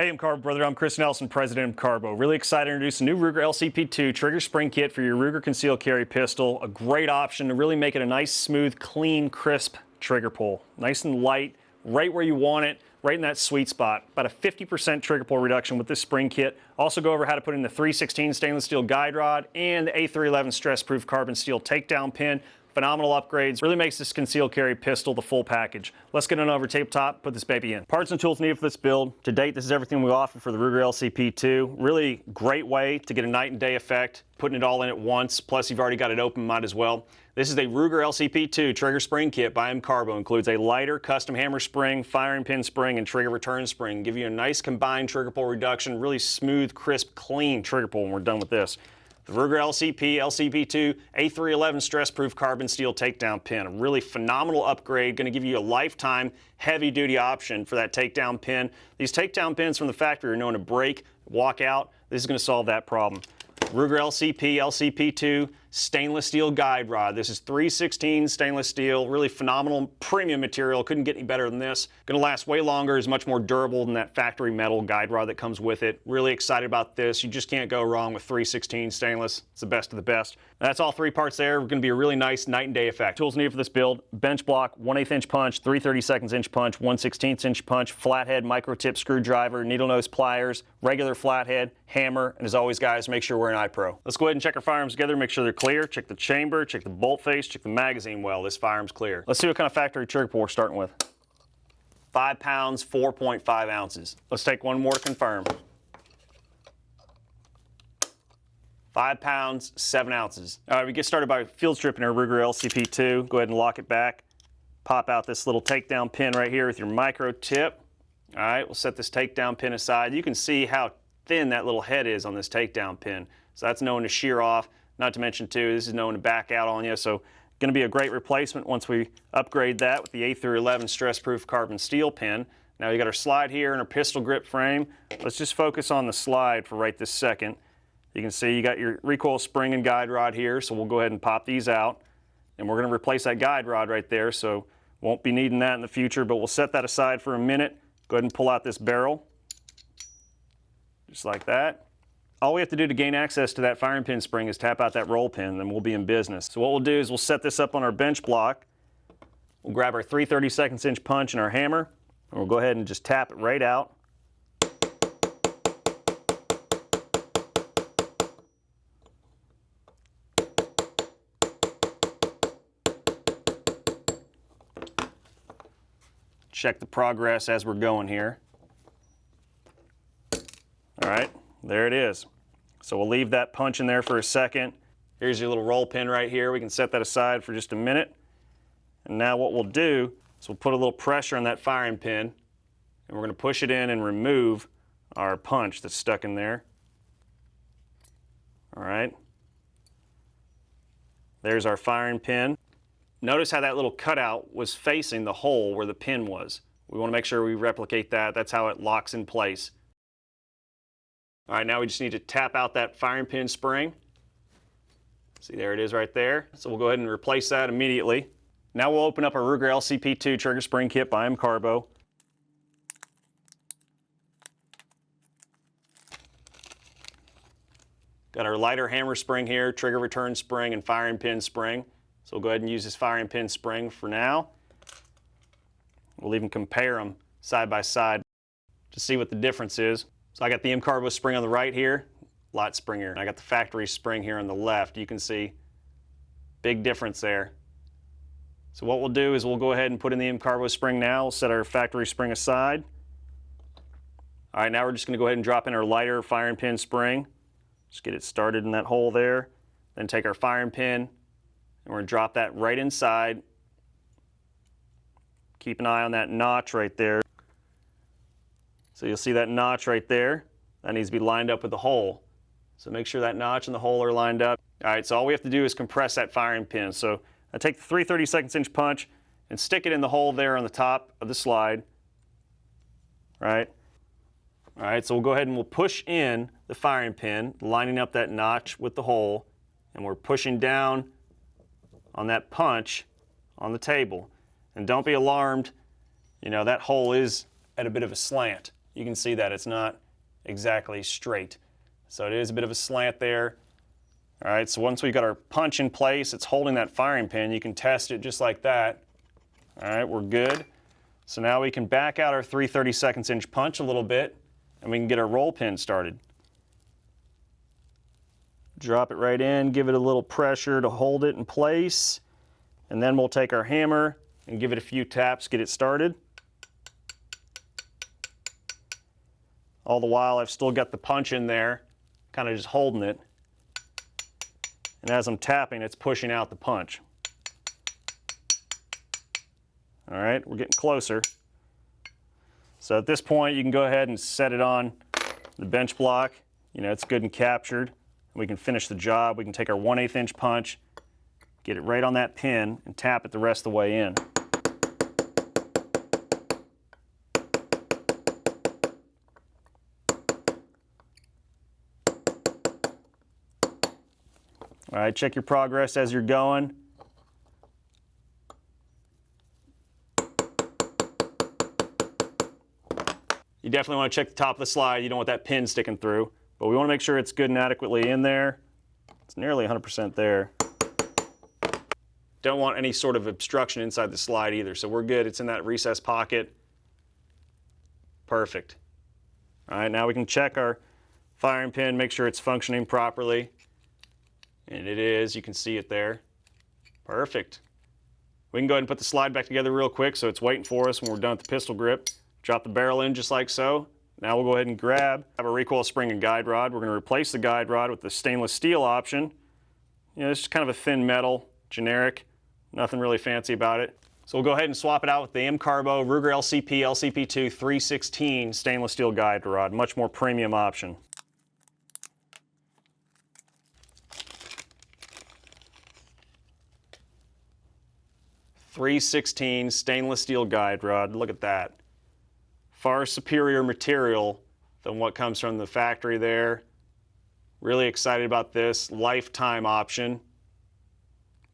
Hey, MCARBO brother, I'm Chris Nelson, president of MCARBO. Really excited to introduce a new Ruger LCP2 trigger spring kit for your Ruger concealed carry pistol. A great option to really make it a nice, smooth, clean, crisp trigger pull. Nice and light, right where you want it, right in that sweet spot. About a 50% trigger pull reduction with this spring kit. Also go over how to put in the 316 stainless steel guide rod and the A311 stress-proof carbon steel takedown pin. Phenomenal upgrades, really makes this concealed carry pistol the full package. Let's get on over tabletop, put this baby in. Parts and tools needed for this build. To date, this is everything we offer for the Ruger LCP2. Really great way to get a night and day effect, putting it all in at once, plus you've already got it open, might as well. This is a Ruger LCP2 trigger spring kit by MCARBO. Includes a lighter custom hammer spring, firing pin spring, and trigger return spring. Give you a nice combined trigger pull reduction, really smooth, crisp, clean trigger pull when we're done with this. The Ruger LCP2 A311 stress-proof carbon steel takedown pin. A really phenomenal upgrade, going to give you a lifetime heavy-duty option for that takedown pin. These takedown pins from the factory are known to break, walk out. This is going to solve that problem. Ruger LCP2 stainless steel guide rod. This is 316 stainless steel, really phenomenal premium material. Couldn't get any better than this. Going to last way longer, is much more durable than that factory metal guide rod that comes with it. Really excited about this. You just can't go wrong with 316 stainless. It's the best of the best. That's all three parts there. We're going to be a really nice night and day effect. Tools needed for this build: bench block, 1/8 inch punch, 3/32 inch punch, 1/16 inch punch, flathead micro tip screwdriver, needle nose pliers, regular flathead, hammer, and as always guys, make sure we're an iPro. Let's go ahead and check our firearms together, make sure they're clear. Check the chamber, check the bolt face, check the magazine well. This firearm's clear. Let's see what kind of factory trigger pull we're starting with. 5 pounds, 4.5 ounces. Let's take one more to confirm. 5 pounds, 7 ounces. All right, we get started by field stripping our Ruger LCP2. Go ahead and lock it back. Pop out this little takedown pin right here with your micro tip. All right, we'll set this takedown pin aside. You can see how thin that little head is on this takedown pin. So that's known to shear off. Not to mention too, this is known to back out on you. So going to be a great replacement once we upgrade that with the A311 stress-proof carbon steel pin. Now you got our slide here and our pistol grip frame. Let's just focus on the slide for right this second. You can see you got your recoil spring and guide rod here, so we'll go ahead and pop these out. And we're going to replace that guide rod right there, so won't be needing that in the future, but we'll set that aside for a minute. Go ahead and pull out this barrel, just like that. All we have to do to gain access to that firing pin spring is tap out that roll pin, then we'll be in business. So what we'll do is we'll set this up on our bench block. We'll grab our 3/32 inch punch and our hammer, and we'll go ahead and just tap it right out. Check the progress as we're going here. All right, there it is. So we'll leave that punch in there for a second. Here's your little roll pin right here. We can set that aside for just a minute. And now what we'll do is we'll put a little pressure on that firing pin, and we're going to push it in and remove our punch that's stuck in there. All right. There's our firing pin. Notice how that little cutout was facing the hole where the pin was. We want to make sure we replicate that. That's how it locks in place. All right, now we just need to tap out that firing pin spring. See, there it is right there. So we'll go ahead and replace that immediately. Now we'll open up our Ruger LCP2 trigger spring kit by MCARBO. Got our lighter hammer spring here, trigger return spring, and firing pin spring. So we'll go ahead and use this firing pin spring for now. We'll even compare them side by side to see what the difference is. So I got the MCARBO spring on the right here, a lot springier. And I got the factory spring here on the left. You can see big difference there. So what we'll do is we'll go ahead and put in the MCARBO spring now. We'll set our factory spring aside. All right, now we're just going to go ahead and drop in our lighter firing pin spring. Just get it started in that hole there. Then take our firing pin, and we're going to drop that right inside. Keep an eye on that notch right there. So you'll see that notch right there. That needs to be lined up with the hole. So make sure that notch and the hole are lined up. All right, so all we have to do is compress that firing pin. So I take the 3/32 inch punch and stick it in the hole there on the top of the slide. Right? All right, so we'll go ahead and we'll push in the firing pin, lining up that notch with the hole, and we're pushing down on that punch on the table. And don't be alarmed, you know, that hole is at a bit of a slant. you can see that it's not exactly straight. So it is a bit of a slant there. All right, so once we've got our punch in place, it's holding that firing pin. You can test it just like that. All right, we're good. So now we can back out our 3/32 inch punch a little bit, and we can get our roll pin started. Drop it right in, give it a little pressure to hold it in place, and then we'll take our hammer and give it a few taps, get it started. All the while I've still got the punch in there, kind of just holding it. And as I'm tapping, it's pushing out the punch. All right, we're getting closer. So at this point, you can go ahead and set it on the bench block. You know, it's good and captured. We can finish the job. We can take our 1/8 inch punch, get it right on that pin, and tap it the rest of the way in. All right, check your progress as you're going. You definitely want to check the top of the slide. You don't want that pin sticking through. But we want to make sure it's good and adequately in there. It's nearly 100% there. Don't want any sort of obstruction inside the slide either, so we're good. It's in that recess pocket. Perfect. All right, now we can check our firing pin, make sure it's functioning properly. And it is, you can see it there. Perfect. We can go ahead and put the slide back together real quick so it's waiting for us when we're done with the pistol grip. Drop the barrel in just like so. Now we'll go ahead and grab a recoil spring and guide rod. We're going to replace the guide rod with the stainless steel option. You know, it's just kind of a thin metal, generic, nothing really fancy about it. So we'll go ahead and swap it out with the M CARBO Ruger LCP LCP2 316 stainless steel guide rod, much more premium option. .316 stainless steel guide rod, look at that. Far superior material than what comes from the factory there. Really excited about this lifetime option.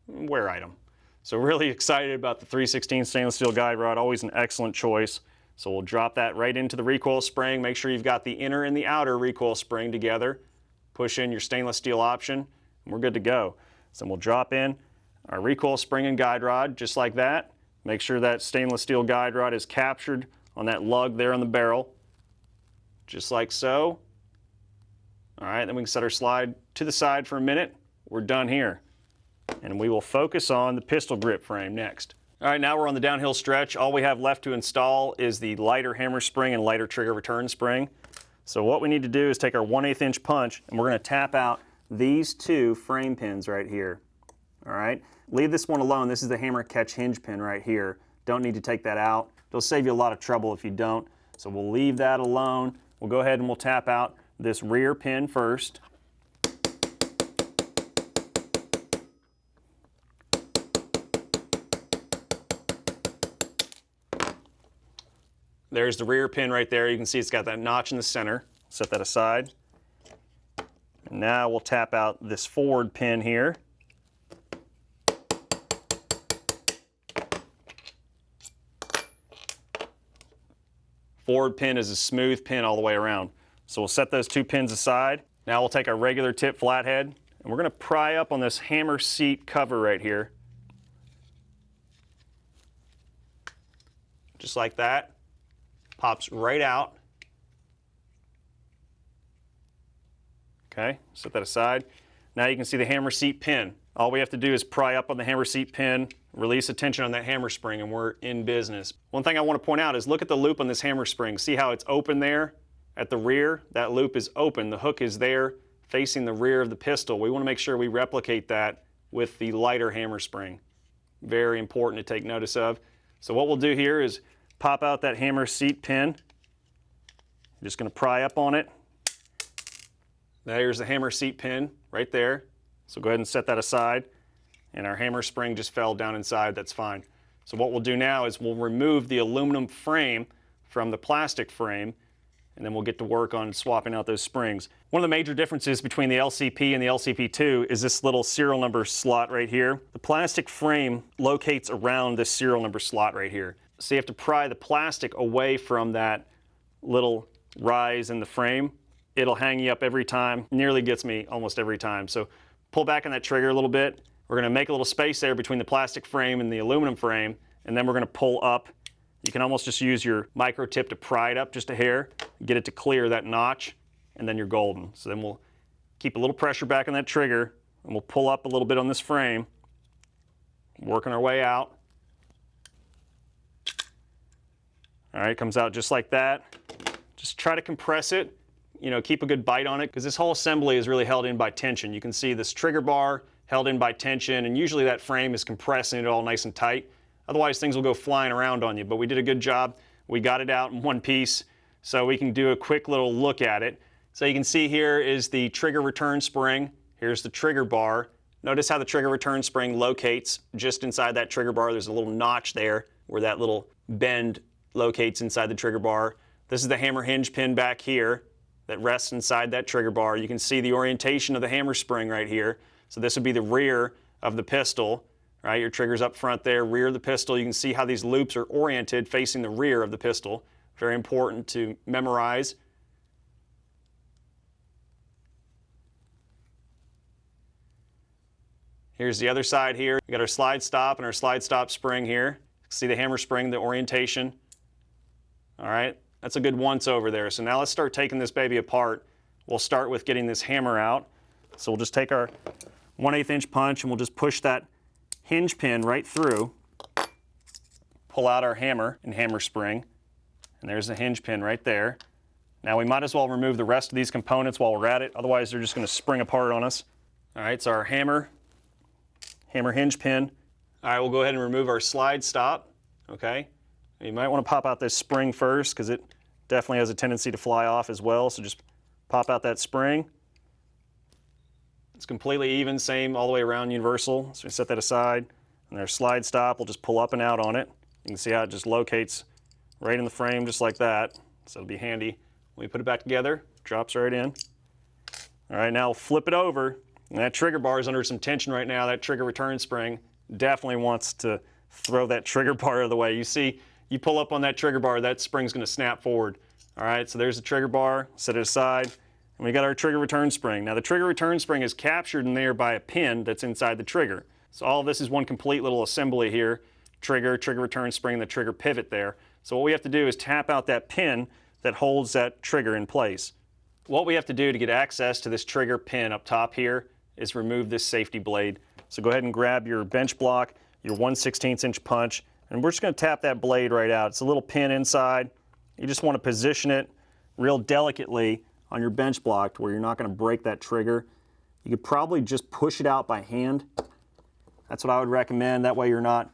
Wear item. So really excited about the 316 stainless steel guide rod, always an excellent choice. So we'll drop that right into the recoil spring. Make sure you've got the inner and the outer recoil spring together. Push in your stainless steel option, and we're good to go. So we'll drop in our recoil spring and guide rod just like that. Make sure that stainless steel guide rod is captured on that lug there on the barrel, just like so. All right, then we can set our slide to the side for a minute. We're done here. And we will focus on the pistol grip frame next. All right, now we're on the downhill stretch. All we have left to install is the lighter hammer spring and lighter trigger return spring. So what we need to do is take our 1/8 inch punch, and we're gonna tap out these two frame pins right here. All right, leave this one alone. This is the hammer catch hinge pin right here. Don't need to take that out. It'll save you a lot of trouble if you don't. So we'll leave that alone. We'll go ahead and we'll tap out this rear pin first. There's the rear pin right there. You can see it's got that notch in the center. Set that aside. And now we'll tap out this forward pin here. Forward pin is a smooth pin all the way around. So we'll set those two pins aside. Now we'll take our regular tip flathead, and we're gonna pry up on this hammer seat cover right here. Just like that. Pops right out. Okay, set that aside. Now you can see the hammer seat pin. All we have to do is pry up on the hammer seat pin, release the tension on that hammer spring, and we're in business. One thing I want to point out is look at the loop on this hammer spring. See how it's open there at the rear? That loop is open. The hook is there facing the rear of the pistol. We want to make sure we replicate that with the lighter hammer spring. Very important to take notice of. So what we'll do here is pop out that hammer seat pin. I'm just going to pry up on it. There's the hammer seat pin right there. So go ahead and set that aside. And our hammer spring just fell down inside, that's fine. So what we'll do now is we'll remove the aluminum frame from the plastic frame, and then we'll get to work on swapping out those springs. One of the major differences between the LCP and the LCP2 is this little serial number slot right here. The plastic frame locates around this serial number slot right here. So you have to pry the plastic away from that little rise in the frame, it'll hang you up every time. Nearly gets me almost every time. So pull back on that trigger a little bit. We're going to make a little space there between the plastic frame and the aluminum frame, and then we're going to pull up. You can almost just use your micro tip to pry it up just a hair, get it to clear that notch, and then you're golden. So then we'll keep a little pressure back on that trigger, and we'll pull up a little bit on this frame, working our way out. All right, comes out just like that. Just try to compress it, you know, keep a good bite on it, because this whole assembly is really held in by tension. You can see this trigger bar held in by tension, and usually that frame is compressing it all nice and tight. Otherwise things will go flying around on you, but we did a good job. We got it out in one piece, so we can do a quick little look at it. So you can see here is the trigger return spring. Here's the trigger bar. Notice how the trigger return spring locates just inside that trigger bar. There's a little notch there where that little bend locates inside the trigger bar. This is the hammer hinge pin back here that rests inside that trigger bar. You can see the orientation of the hammer spring right here. So this would be the rear of the pistol, right? Your trigger's up front there, rear of the pistol. You can see how these loops are oriented facing the rear of the pistol. Very important to memorize. Here's the other side here. We got our slide stop and our slide stop spring here. See the hammer spring, the orientation. All right, that's a good once over there. So now let's start taking this baby apart. We'll start with getting this hammer out. So we'll just take our 1/8 inch punch and we'll just push that hinge pin right through. Pull out our hammer and hammer spring. And there's the hinge pin right there. Now we might as well remove the rest of these components while we're at it. Otherwise they're just going to spring apart on us. All right, so our hammer hinge pin. All right, we'll go ahead and remove our slide stop, okay? You might want to pop out this spring first because it definitely has a tendency to fly off as well, so just pop out that spring. It's completely even, same all the way around, universal. So we set that aside, and our slide stop, we'll just pull up and out on it. You can see how it just locates right in the frame just like that, so it'll be handy. When we put it back together, drops right in. All right, now we'll flip it over. And that trigger bar is under some tension right now. That trigger return spring definitely wants to throw that trigger bar out of the way. You see, you pull up on that trigger bar, that spring's going to snap forward. All right, so there's the trigger bar, set it aside, and we got our trigger return spring. Now the trigger return spring is captured in there by a pin that's inside the trigger. So all of this is one complete little assembly here. Trigger return spring, the trigger pivot there. So what we have to do is tap out that pin that holds that trigger in place. What we have to do to get access to this trigger pin up top here is remove this safety blade. So go ahead and grab your bench block, your 1/16 inch punch, and we're just going to tap that blade right out. It's a little pin inside. You just want to position it real delicately on your bench block to where you're not going to break that trigger. You could probably just push it out by hand. That's what I would recommend. That way you're not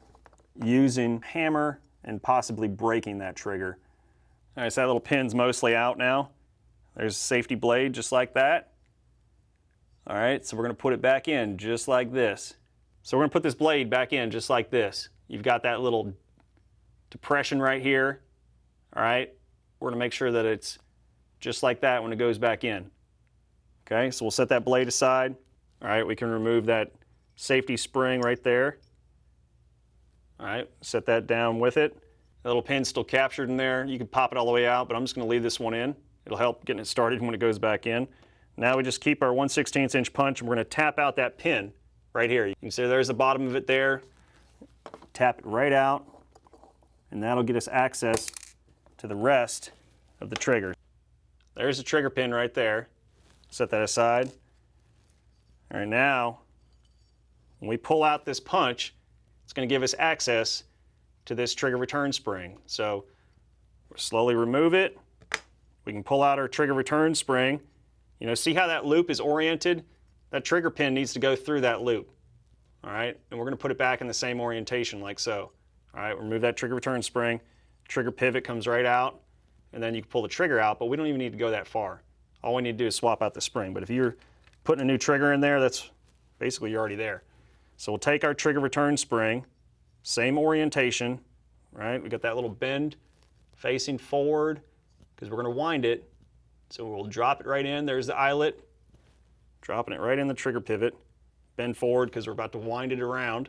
using hammer and possibly breaking that trigger. All right, so that little pin's mostly out now. There's a safety blade just like that. All right, so we're going to put it back in just like this. So we're going to put this blade back in just like this. You've got that little depression right here. All right, we're going to make sure that it's just like that when it goes back in. Okay, so we'll set that blade aside. All right, we can remove that safety spring right there. All right, set that down with it. The little pin's still captured in there. You can pop it all the way out, but I'm just going to leave this one in. It'll help getting it started when it goes back in. Now we just keep our 1/16 inch punch and we're going to tap out that pin right here. You can see there's the bottom of it there. Tap it right out, and that'll get us access to the rest of the trigger. There's the trigger pin right there. Set that aside. All right, now when we pull out this punch, it's going to give us access to this trigger return spring. So we'll slowly remove it. We can pull out our trigger return spring. You know, see how that loop is oriented? That trigger pin needs to go through that loop. All right, and we're going to put it back in the same orientation like so. All right, remove that trigger return spring. Trigger pivot comes right out, and then you can pull the trigger out, but we don't even need to go that far. All we need to do is swap out the spring. But if you're putting a new trigger in there, that's basically you're already there. So we'll take our trigger return spring, same orientation, right? We got that little bend facing forward because we're going to wind it. So we'll drop it right in. There's the eyelet, dropping it right in the trigger pivot. Bend forward because we're about to wind it around.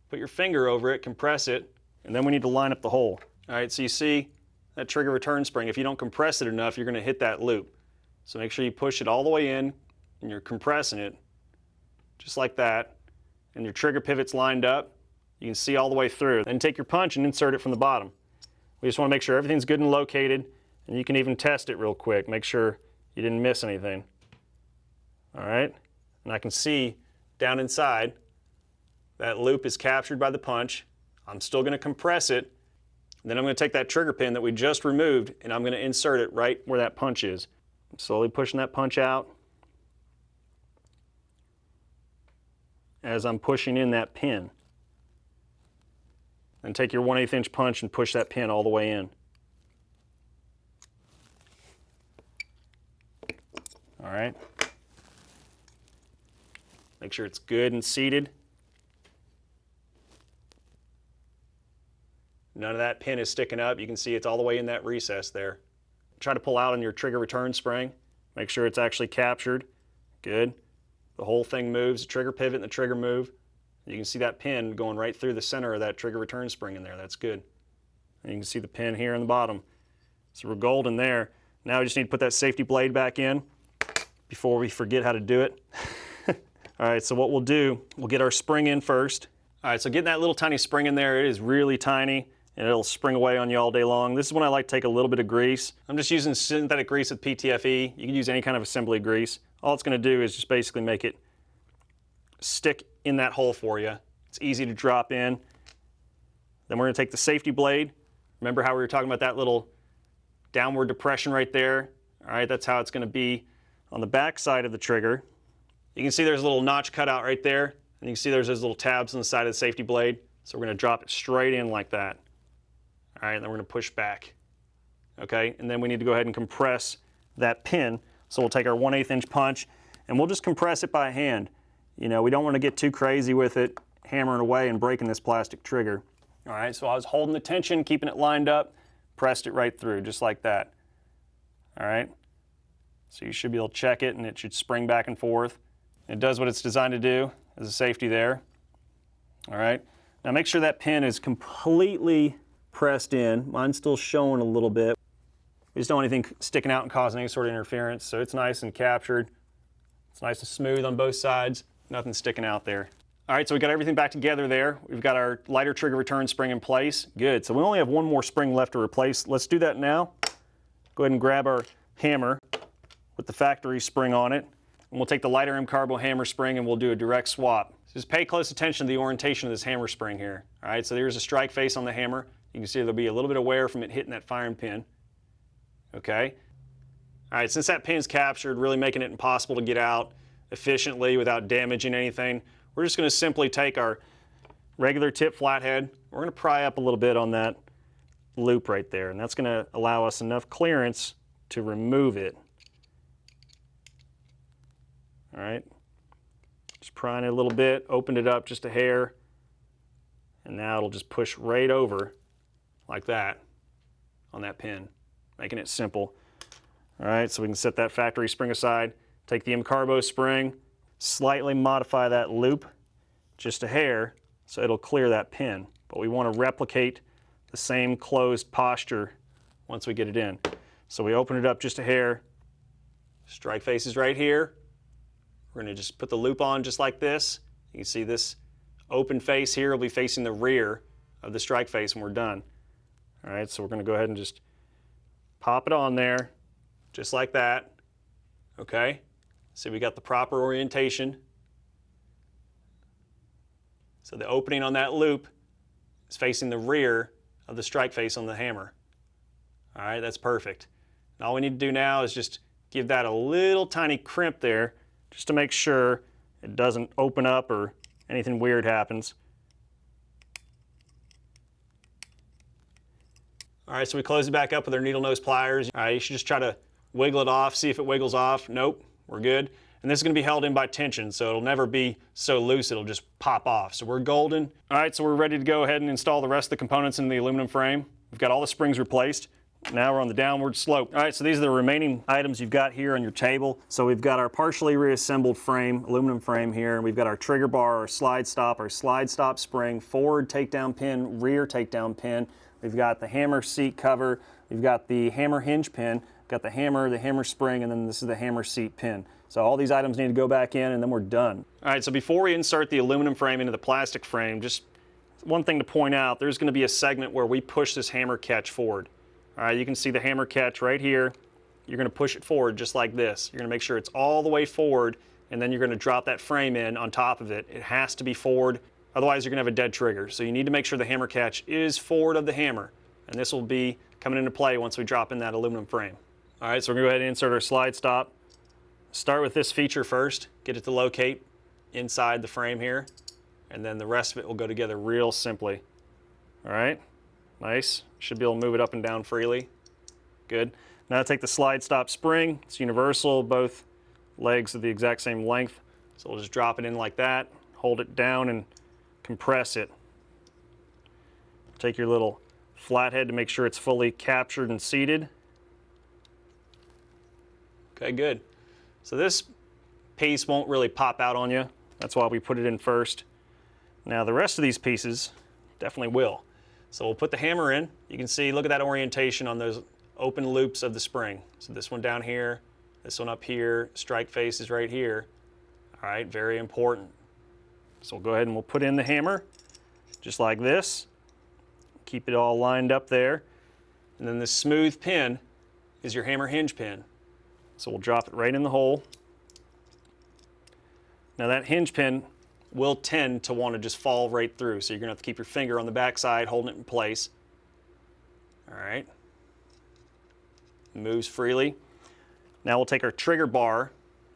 Put your finger over it, compress it, and then we need to line up the hole. All right, so you see that trigger return spring, if you don't compress it enough, you're going to hit that loop. So make sure you push it all the way in and you're compressing it just like that, and your trigger pivot's lined up. You can see all the way through. Then take your punch and insert it from the bottom. We just want to make sure everything's good and located, and you can even test it real quick. Make sure you didn't miss anything. All right, and I can see down inside that loop is captured by the punch. I'm still going to compress it. Then I'm going to take that trigger pin that we just removed and I'm going to insert it right where that punch is. I'm slowly pushing that punch out as I'm pushing in that pin. And take your 1/8 inch punch and push that pin all the way in. All right. Make sure it's good and seated. None of that pin is sticking up. You can see it's all the way in that recess there. Try to pull out on your trigger return spring. Make sure it's actually captured. Good. The whole thing moves, the trigger pivot and the trigger move. You can see that pin going right through the center of that trigger return spring in there. That's good. And you can see the pin here in the bottom. So we're golden there. Now we just need to put that safety blade back in before we forget how to do it. All right, so what we'll do, we'll get our spring in first. All right, so getting that little tiny spring in there, it is really tiny, and it'll spring away on you all day long. This is when I like to take a little bit of grease. I'm just using synthetic grease with PTFE. You can use any kind of assembly grease. All it's going to do is just basically make it stick in that hole for you. It's easy to drop in. Then we're going to take the safety blade. Remember how we were talking about that little downward depression right there? All right, that's how it's going to be on the back side of the trigger. You can see there's a little notch cut out right there, and you can see there's those little tabs on the side of the safety blade. So we're going to drop it straight in like that. All right, and then we're going to push back. Okay, and then we need to go ahead and compress that pin. So we'll take our 1/8 inch punch, and we'll just compress it by hand. You know, we don't want to get too crazy with it, hammering away and breaking this plastic trigger. All right, so I was holding the tension, keeping it lined up, pressed it right through, just like that. All right, so you should be able to check it, and it should spring back and forth. It does what it's designed to do. There's a safety there. All right, now make sure that pin is completely pressed in. Mine's still showing a little bit. We just don't want anything sticking out and causing any sort of interference, so it's nice and captured. It's nice and smooth on both sides. Nothing sticking out there. All right, so we got everything back together there. We've got our lighter trigger return spring in place. Good, so we only have one more spring left to replace. Let's do that now. Go ahead and grab our hammer with the factory spring on it. And we'll take the lighter M CARBO hammer spring and we'll do a direct swap. So just pay close attention to the orientation of this hammer spring here. All right, so there's a strike face on the hammer. You can see there'll be a little bit of wear from it hitting that firing pin. Okay. All right, since that pin's captured, really making it impossible to get out efficiently without damaging anything, we're just going to simply take our regular tip flathead. We're going to pry up a little bit on that loop right there, and that's going to allow us enough clearance to remove it. All right, just prying it a little bit, opened it up just a hair, and now it'll just push right over like that on that pin, making it simple. All right, so we can set that factory spring aside, take the M CARBO spring, slightly modify that loop just a hair so it'll clear that pin. But we want to replicate the same closed posture once we get it in. So we open it up just a hair, strike face is right here. We're going to just put the loop on just like this. You can see this open face here will be facing the rear of the strike face when we're done. All right, so we're going to go ahead and just pop it on there just like that. Okay, so we got the proper orientation. So the opening on that loop is facing the rear of the strike face on the hammer. All right, that's perfect. And all we need to do now is just give that a little tiny crimp there just to make sure it doesn't open up or anything weird happens. All right, so we close it back up with our needle nose pliers. All right, you should just try to wiggle it off, see if it wiggles off. Nope, we're good. And this is going to be held in by tension, so it'll never be so loose it'll just pop off. So we're golden. All right, so we're ready to go ahead and install the rest of the components in the aluminum frame. We've got all the springs replaced. Now we're on the downward slope. All right, so these are the remaining items you've got here on your table. So we've got our partially reassembled frame, aluminum frame here, and we've got our trigger bar, our slide stop spring, forward takedown pin, rear takedown pin. We've got the hammer seat cover, we've got the hammer hinge pin, got the hammer spring, and then this is the hammer seat pin. So all these items need to go back in and then we're done. All right, so before we insert the aluminum frame into the plastic frame, just one thing to point out, there's going to be a segment where we push this hammer catch forward. All right, you can see the hammer catch right here. You're going to push it forward just like this. You're going to make sure it's all the way forward, and then you're going to drop that frame in on top of it. It has to be forward, otherwise you're going to have a dead trigger. So you need to make sure the hammer catch is forward of the hammer, and this will be coming into play once we drop in that aluminum frame. All right, so we're going to go ahead and insert our slide stop. Start with this feature first, get it to locate inside the frame here, and then the rest of it will go together real simply. All right. Nice. Should be able to move it up and down freely. Good. Now take the slide stop spring. It's universal. Both legs are the exact same length. So we'll just drop it in like that. Hold it down and compress it. Take your little flathead to make sure it's fully captured and seated. Okay, good. So this piece won't really pop out on you. That's why we put it in first. Now the rest of these pieces definitely will. So we'll put the hammer in. You can see, look at that orientation on those open loops of the spring. So this one down here, this one up here, strike face is right here. All right, very important. So we'll go ahead and we'll put in the hammer, just like this. Keep it all lined up there. And then this smooth pin is your hammer hinge pin. So we'll drop it right in the hole. Now that hinge pin will tend to want to just fall right through. So you're going to have to keep your finger on the back side holding it in place. All right. Moves freely. Now we'll take our trigger bar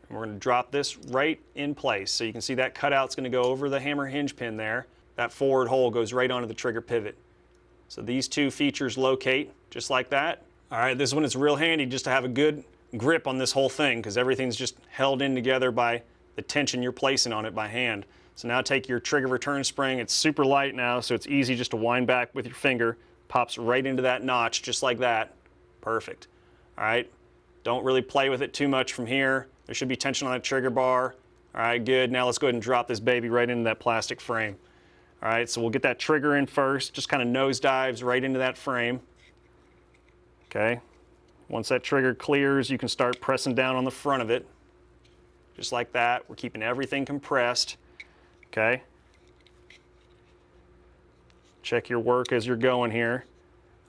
and we're going to drop this right in place. So you can see that cutout's going to go over the hammer hinge pin there. That forward hole goes right onto the trigger pivot. So these two features locate just like that. All right, this one is real handy just to have a good grip on this whole thing because everything's just held in together by the tension you're placing on it by hand. So now take your trigger return spring. It's super light now, so it's easy just to wind back with your finger. Pops right into that notch just like that. Perfect. All right, don't really play with it too much from here. There should be tension on that trigger bar. All right, good. Now let's go ahead and drop this baby right into that plastic frame. All right, so we'll get that trigger in first, just kind of nose dives right into that frame. Okay, once that trigger clears, you can start pressing down on the front of it. Just like that. We're keeping everything compressed. Okay. Check your work as you're going here.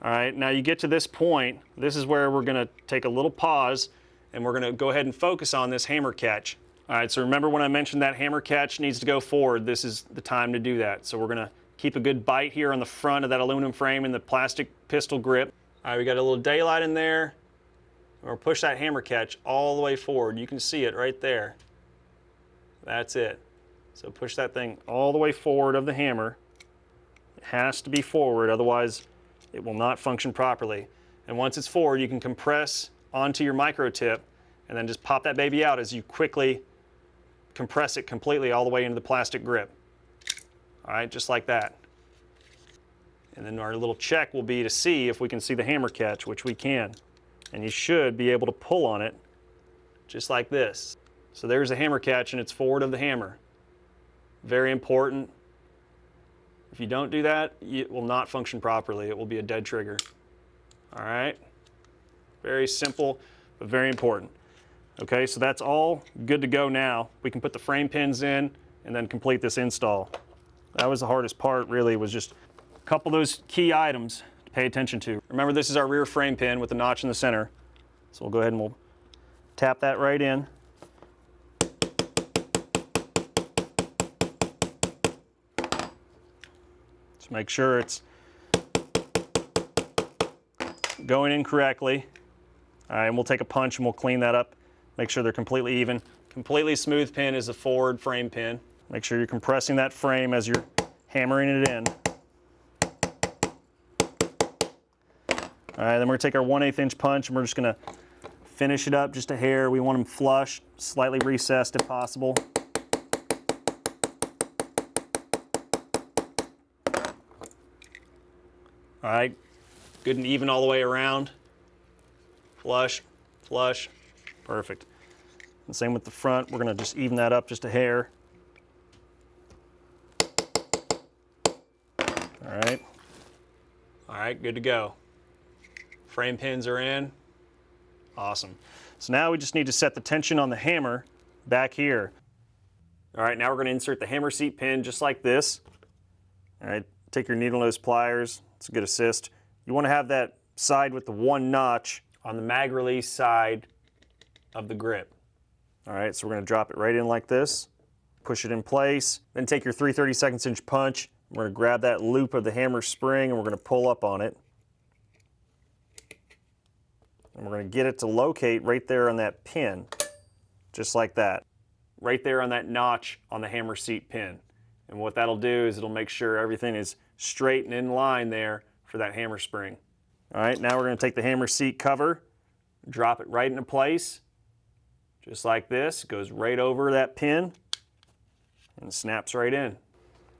All right, now you get to this point. This is where we're going to take a little pause and we're going to go ahead and focus on this hammer catch. All right, so remember when I mentioned that hammer catch needs to go forward, this is the time to do that. So we're going to keep a good bite here on the front of that aluminum frame and the plastic pistol grip. All right, we got a little daylight in there. We'll push that hammer catch all the way forward. You can see it right there. That's it. So push that thing all the way forward of the hammer. It has to be forward, otherwise it will not function properly. And once it's forward, you can compress onto your micro tip and then just pop that baby out as you quickly compress it completely all the way into the plastic grip. All right, just like that. And then our little check will be to see if we can see the hammer catch, which we can. And you should be able to pull on it just like this. So there's a hammer catch and it's forward of the hammer. Very important. If you don't do that, it will not function properly. It will be a dead trigger. All right. Very simple, but very important. Okay, so that's all good to go now. We can put the frame pins in and then complete this install. That was the hardest part, really, was just a couple of those key items to pay attention to. Remember, this is our rear frame pin with the notch in the center. So we'll go ahead and we'll tap that right in. Just make sure it's going in correctly. All right, and we'll take a punch and we'll clean that up. Make sure they're completely even. Completely smooth pin is a forward frame pin. Make sure you're compressing that frame as you're hammering it in. All right, then we're gonna take our 1/8 inch punch and we're just gonna finish it up just a hair. We want them flush, slightly recessed if possible. All right, good and even all the way around. flush, flush, perfect. And same with the front, we're gonna just even that up just a hair. All right, good to go. Frame pins are in, awesome. So now we just need to set the tension on the hammer back here. All right, now we're gonna insert the hammer seat pin just like this. All right, take your needle nose pliers, it's a good assist. You wanna have that side with the one notch on the mag release side of the grip. All right, so we're gonna drop it right in like this, push it in place, then take your 3/32 inch punch. We're gonna grab that loop of the hammer spring and we're gonna pull up on it. And we're gonna get it to locate right there on that pin, just like that. Right there on that notch on the hammer seat pin. And what that'll do is it'll make sure everything is straight and in line there for that hammer spring. All right, now we're gonna take the hammer seat cover, drop it right into place, just like this. It goes right over that pin and snaps right in.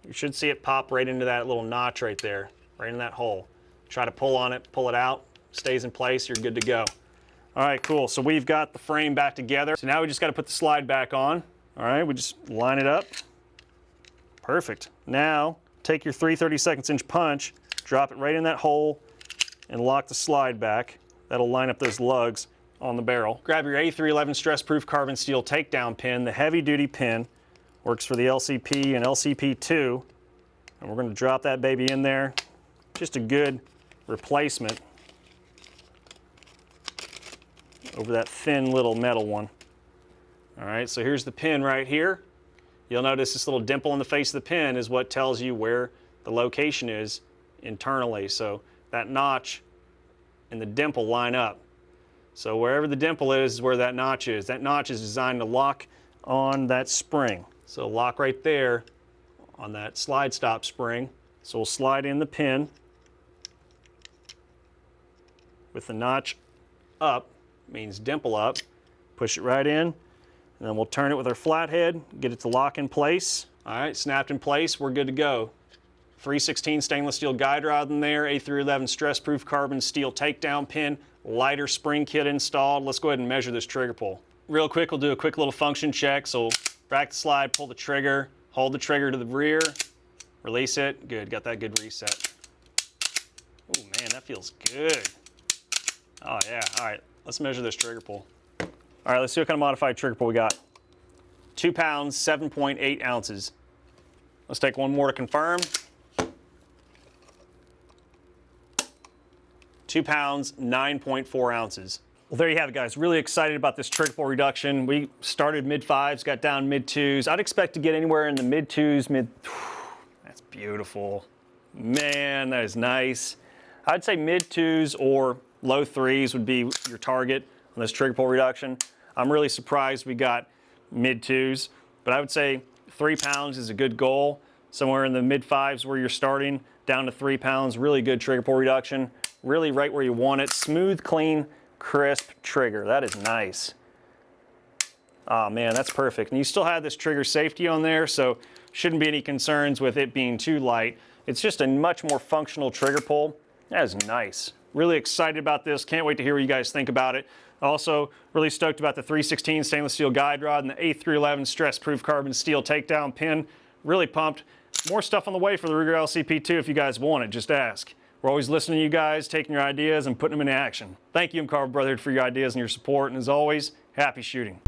You should see it pop right into that little notch right there, right in that hole. Try to pull on it, pull it out, stays in place, you're good to go. All right, cool, so we've got the frame back together. So now we just gotta put the slide back on. All right, we just line it up. Perfect. Now, take your 3/32 inch punch, drop it right in that hole, and lock the slide back. That'll line up those lugs on the barrel. Grab your A311 stress-proof carbon steel takedown pin, the heavy-duty pin. Works for the LCP and LCP2. And we're gonna drop that baby in there. Just a good replacement over that thin little metal one. All right, so here's the pin right here. You'll notice this little dimple in the face of the pin is what tells you where the location is internally. So that notch and the dimple line up. So wherever the dimple is where that notch is. That notch is designed to lock on that spring. So lock right there on that slide stop spring. So we'll slide in the pin with the notch up, means dimple up. Push it right in, and then we'll turn it with our flathead, get it to lock in place. All right, snapped in place, we're good to go. 3/16 stainless steel guide rod in there, A311 stress-proof carbon steel takedown pin, lighter spring kit installed. Let's go ahead and measure this trigger pull. Real quick, we'll do a quick little function check. So back the slide, pull the trigger, hold the trigger to the rear, release it. Good, got that good reset. Oh man, that feels good. Oh yeah, all right, let's measure this trigger pull. All right, let's see what kind of modified trigger pull we got. 2 pounds, 7.8 ounces. Let's take one more to confirm. 2 pounds, 9.4 ounces. Well, there you have it, guys. Really excited about this trigger pull reduction. We started mid-5s, got down mid-2s. I'd expect to get anywhere in the mid-2s, that's beautiful. Man, that is nice. I'd say mid-2s or low 3s would be your target on this trigger pull reduction. I'm really surprised we got mid-2s, but I would say 3 pounds is a good goal. Somewhere in the mid-5s where you're starting, down to 3 pounds, really good trigger pull reduction. Really right where you want it. Smooth, clean, crisp trigger. That is nice. Oh man, that's perfect. And you still have this trigger safety on there, so shouldn't be any concerns with it being too light. It's just a much more functional trigger pull. That is nice. Really excited about this. Can't wait to hear what you guys think about it. Also, really stoked about the 3/16 stainless steel guide rod and the A311 stress-proof carbon steel takedown pin. Really pumped. More stuff on the way for the Ruger LCP2 if you guys want it, just ask. We're always listening to you guys, taking your ideas and putting them into action. Thank you, MCARBO Brotherhood, for your ideas and your support, and as always, happy shooting.